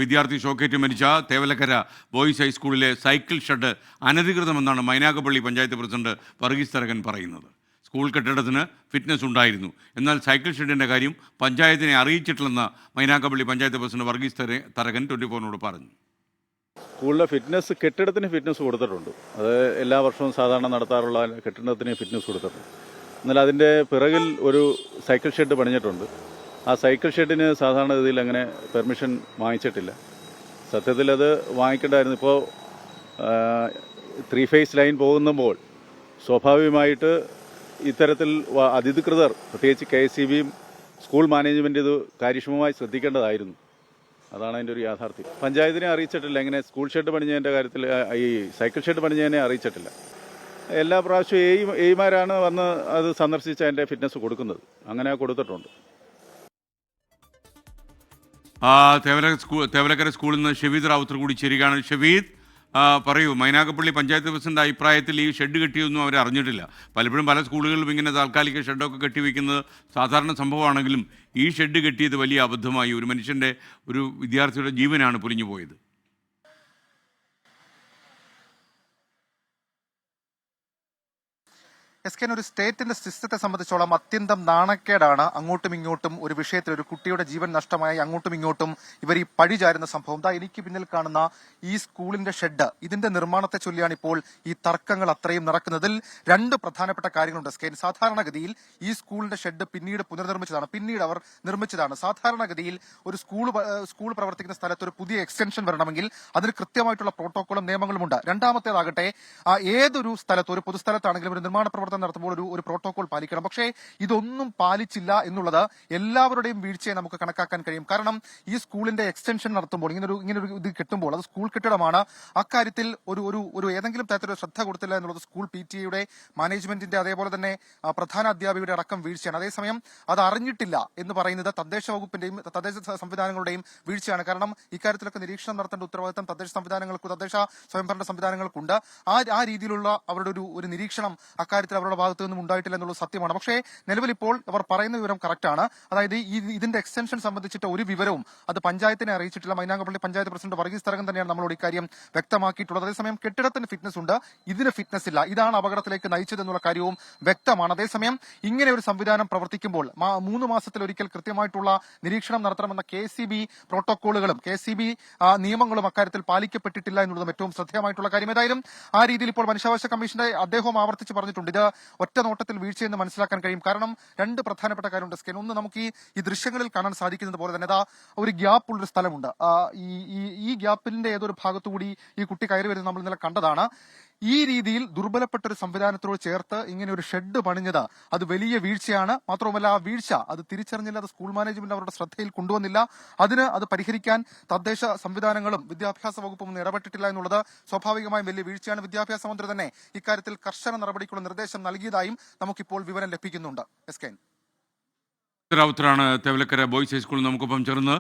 വിദ്യാർത്ഥി ഷോക്കേറ്റ് മരിച്ച തേവലക്കര ബോയ്സ് ഹൈസ്കൂളിലെ സൈക്കിൾ ഷെഡ് അനധികൃതമെന്നാണ് മൈനാഗപ്പള്ളി പഞ്ചായത്ത് പ്രസിഡന്റ് വർഗീസ് തരകൻ പറയുന്നത്. സ്കൂൾ കെട്ടിടത്തിന് ഫിറ്റ്നസ് ഉണ്ടായിരുന്നു, എന്നാൽ സൈക്കിൾ ഷെഡിൻ്റെ കാര്യം പഞ്ചായത്തിനെ അറിയിച്ചിട്ടില്ലെന്ന് മൈനാഗപ്പള്ളി പഞ്ചായത്ത് പ്രസിഡന്റ് വർഗീസ് തരകൻ 24 പറഞ്ഞു. സ്കൂളിലെ കെട്ടിടത്തിന് ഫിറ്റ്നസ് കൊടുത്തിട്ടുണ്ട്. അത് എല്ലാ വർഷവും സാധാരണ നടത്താറുള്ള കെട്ടിടത്തിന് ഫിറ്റ്നസ് കൊടുത്തിട്ടുണ്ട്. എന്നാൽ അതിൻ്റെ പിറകിൽ ഒരു സൈക്കിൾ ഷെഡ് പണിഞ്ഞിട്ടുണ്ട്. ആ സൈക്കിൾ ഷെഡിന് സാധാരണ ഗതിയിൽ അങ്ങനെ പെർമിഷൻ വാങ്ങിച്ചിട്ടില്ല. സത്യത്തിൽ അത് വാങ്ങിക്കേണ്ടായിരുന്നു. ഇപ്പോൾ 3 ഫേസ് ലൈൻ പോകുമ്പോൾ സ്വാഭാവികമായിട്ട് ഇത്തരത്തിൽ അധികൃതർ, പ്രത്യേകിച്ച് KSEBയും സ്കൂൾ മാനേജ്മെൻറ്റ് ഇത് കാര്യക്ഷമമായി ശ്രദ്ധിക്കേണ്ടതായിരുന്നു. അതാണ് അതിൻ്റെ ഒരു യാഥാർത്ഥ്യം. പഞ്ചായത്തിനെ അറിയിച്ചിട്ടില്ല. എങ്ങനെ സ്കൂൾ ഷെഡ് പണിഞ്ഞതിൻ്റെ കാര്യത്തിൽ ഈ സൈക്കിൾ ഷെഡ് പണിഞ്ഞതിനെ അറിയിച്ചിട്ടില്ല. എല്ലാ പ്രാവശ്യവും എയ്മാരാണ് വന്ന് അത് സന്ദർശിച്ച് അതിൻ്റെ ഫിറ്റ്നസ് കൊടുക്കുന്നത്. അങ്ങനെ കൊടുത്തിട്ടുണ്ട്. തേവലക്കര സ്കൂളിൽ നിന്ന് ഷെവീദ് റാവുത്തർ കൂടി ചേരുകയാണ്. ഷെവീദ്, പറയൂ, മൈനാഗപ്പള്ളി പഞ്ചായത്ത് പ്രസിഡന്റ് അഭിപ്രായത്തിൽ ഈ ഷെഡ് കെട്ടിയൊന്നും അവർ അറിഞ്ഞിട്ടില്ല. പലപ്പോഴും പല സ്കൂളുകളിലും ഇങ്ങനെ താൽക്കാലിക ഷെഡൊക്കെ കെട്ടിവെക്കുന്നത് സാധാരണ സംഭവമാണെങ്കിലും ഈ ഷെഡ് കെട്ടിയത് വലിയ അബദ്ധമായി. ഒരു വിദ്യാർത്ഥിയുടെ ജീവനാണ് പൊലിഞ്ഞു പോയത്. ഒരു സ്റ്റേറ്റിന്റെ സിസ്റ്റത്തെ സംബന്ധിച്ചോളം അത്യന്തം നാണക്കേടാണ് അങ്ങോട്ടും ഇങ്ങോട്ടും ഒരു വിഷയത്തിൽ ഒരു കുട്ടിയുടെ ജീവൻ നഷ്ടമായി അങ്ങോട്ടും ഇങ്ങോട്ടും ഇവർ ഈ പഴി ചാരുന്ന സംഭവം. എനിക്ക് പിന്നിൽ കാണുന്ന ഈ സ്കൂളിന്റെ ഷെഡ്, ഇതിന്റെ നിർമ്മാണത്തെ ചൊല്ലിയാണ് ഇപ്പോൾ ഈ തർക്കങ്ങൾ അത്രയും നടക്കുന്നതിൽ 2 പ്രധാനപ്പെട്ട കാര്യങ്ങളുണ്ട്. സാധാരണഗതിയിൽ ഈ സ്കൂളിന്റെ ഷെഡ് പിന്നീട് അവർ നിർമ്മിച്ചതാണ്. സാധാരണഗതിയിൽ ഒരു സ്കൂൾ പ്രവർത്തിക്കുന്ന സ്ഥലത്ത് ഒരു പുതിയ എക്സ്റ്റൻഷൻ വരണമെങ്കിൽ അതിന് കൃത്യമായിട്ടുള്ള പ്രോട്ടോക്കോളും നിയമങ്ങളും ഉണ്ട്. രണ്ടാമത്തേതാകട്ടെ, ഏതൊരു സ്ഥലത്ത്, ഒരു പൊതുസ്ഥലത്താണെങ്കിലും ഒരു നിർമ്മാണ പ്രവർത്തനം നടത്തുമ്പോൾ ഒരു പ്രോട്ടോകോൾ പാലിക്കണം. പക്ഷേ ഇതൊന്നും പാലിച്ചില്ല എന്നുള്ളത് എല്ലാവരുടെയും വീഴ്ചയെ നമുക്ക് കണക്കാക്കാൻ കഴിയും. കാരണം ഈ സ്കൂളിന്റെ എക്സ്റ്റൻഷൻ നടത്തുമ്പോൾ ഇങ്ങനൊരു ഇത് കിട്ടുമ്പോൾ അത് സ്കൂൾ കെട്ടിടമാണ്. അക്കാര്യത്തിൽ ഒരു ഏതെങ്കിലും തരത്തിലൊരു ശ്രദ്ധ കൊടുത്തില്ല എന്നുള്ളത് സ്കൂൾ PTA മാനേജ്മെന്റിന്റെ അതേപോലെ തന്നെ പ്രധാന അധ്യാപികയുടെ അടക്കം വീഴ്ചയാണ്. അതേസമയം അത് അറിഞ്ഞിട്ടില്ല എന്ന് പറയുന്നത് തദ്ദേശ വകുപ്പിന്റെയും തദ്ദേശ സംവിധാനങ്ങളുടെയും വീഴ്ചയാണ്. കാരണം ഇക്കാര്യത്തിലൊക്കെ നിരീക്ഷണം നടത്തേണ്ട ഉത്തരവാദിത്തം തദ്ദേശ സ്വയംഭരണ സംവിധാനങ്ങൾക്കുണ്ട്. ആ രീതിയിലുള്ള അവരുടെ ഒരു നിരീക്ഷണം അക്കാര്യത്തിൽ അവരുടെ ഭാഗത്തു നിന്നും ഉണ്ടായിട്ടില്ല എന്നുള്ളത് സത്യമാണ്. പക്ഷേ നിലവിൽ ഇപ്പോൾ അവർ പറയുന്ന വിവരം കറക്റ്റാണ്. അതായത് ഇതിന്റെ എക്സ്റ്റൻഷൻ സംബന്ധിച്ചിട്ട് ഒരു വിവരവും അത് പഞ്ചായത്തിനെ അറിയിച്ചിട്ടില്ല. മൈനാഗപ്പള്ളി പഞ്ചായത്ത് പ്രസിഡന്റ് വർഗീസ് തരകൻ തന്നെയാണ് നമ്മളോട് ഇക്കാര്യം വ്യക്തമാക്കിയിട്ടുള്ളത്. അതേസമയം കെട്ടിടത്തിന് ഫിറ്റ്നസ് ഉണ്ട്, ഇതിന് ഫിറ്റ്നസ് ഇല്ല. ഇതാണ് അപകടത്തിലേക്ക് നയിച്ചതെന്നുള്ള കാര്യവും വ്യക്തമാണ്. അതേസമയം ഇങ്ങനെ ഒരു സംവിധാനം പ്രവർത്തിക്കുമ്പോൾ 3 മാസത്തിലൊരിക്കൽ കൃത്യമായിട്ടുള്ള നിരീക്ഷണം നടത്തണമെന്ന KSEB പ്രോട്ടോക്കോളുകളും KSEB നിയമങ്ങളും അക്കാര്യത്തിൽ പാലിക്കപ്പെട്ടിട്ടില്ല എന്നുള്ളതും ഏറ്റവും ശ്രദ്ധേയമായിട്ടുള്ള കാര്യം. ഏതായാലും ആ രീതിയിൽ ഇപ്പോൾ മനുഷ്യാവകാശ കമ്മീഷന്റെ അദ്ദേഹവും ആവർത്തിച്ച് പറഞ്ഞിട്ടുണ്ട്. ഇത് ഒറ്റ നോട്ടത്തിൽ വീഴ്ചയെന്ന് മനസ്സിലാക്കാൻ കഴിയും. കാരണം 2 പ്രധാനപ്പെട്ട കാര്യമുണ്ട്. ഒന്ന്, നമുക്ക് ഈ ദൃശ്യങ്ങളിൽ കാണാൻ സാധിക്കുന്നത് പോലെ തന്നെ ഒരു ഗ്യാപ്പ് ഉള്ളൊരു സ്ഥലമുണ്ട്. ഈ ഗ്യാപ്പിന്റെ ഏതൊരു ഭാഗത്തുകൂടി ഈ കുട്ടി കയറി വരുന്നത് നമ്മൾ ഇന്നലെ കണ്ടതാണ്. ഈ രീതിയിൽ ദുർബലപ്പെട്ട ഒരു സംവിധാനത്തോട് ചേർത്ത് ഇങ്ങനെ ഒരു ഷെഡ് പണിഞ്ഞത് അത് വലിയ വീഴ്ചയാണ്. മാത്രവുമല്ല, ആ വീഴ്ച അത് തിരിച്ചറിഞ്ഞില്ല, അത് സ്കൂൾ മാനേജ്മെന്റ് അവരുടെ ശ്രദ്ധയിൽ കൊണ്ടുവന്നില്ല. അത് പരിഹരിക്കാൻ തദ്ദേശ സംവിധാനങ്ങളും വിദ്യാഭ്യാസ വകുപ്പും ഒന്നും ഇടപെട്ടിട്ടില്ല എന്നുള്ളത് സ്വാഭാവികമായും വലിയ വീഴ്ചയാണ്. വിദ്യാഭ്യാസ മന്ത്രി തന്നെ ഇക്കാര്യത്തിൽ കർശന നടപടിക്കുള്ള നിർദ്ദേശം നൽകിയതായും നമുക്കിപ്പോൾ വിവരം ലഭിക്കുന്നുണ്ട്. റാവുത്തറാണ് തേവലക്കര ബോയ്സ് ഹൈസ്കൂളിൽ നമുക്കൊപ്പം ചേർന്ന്.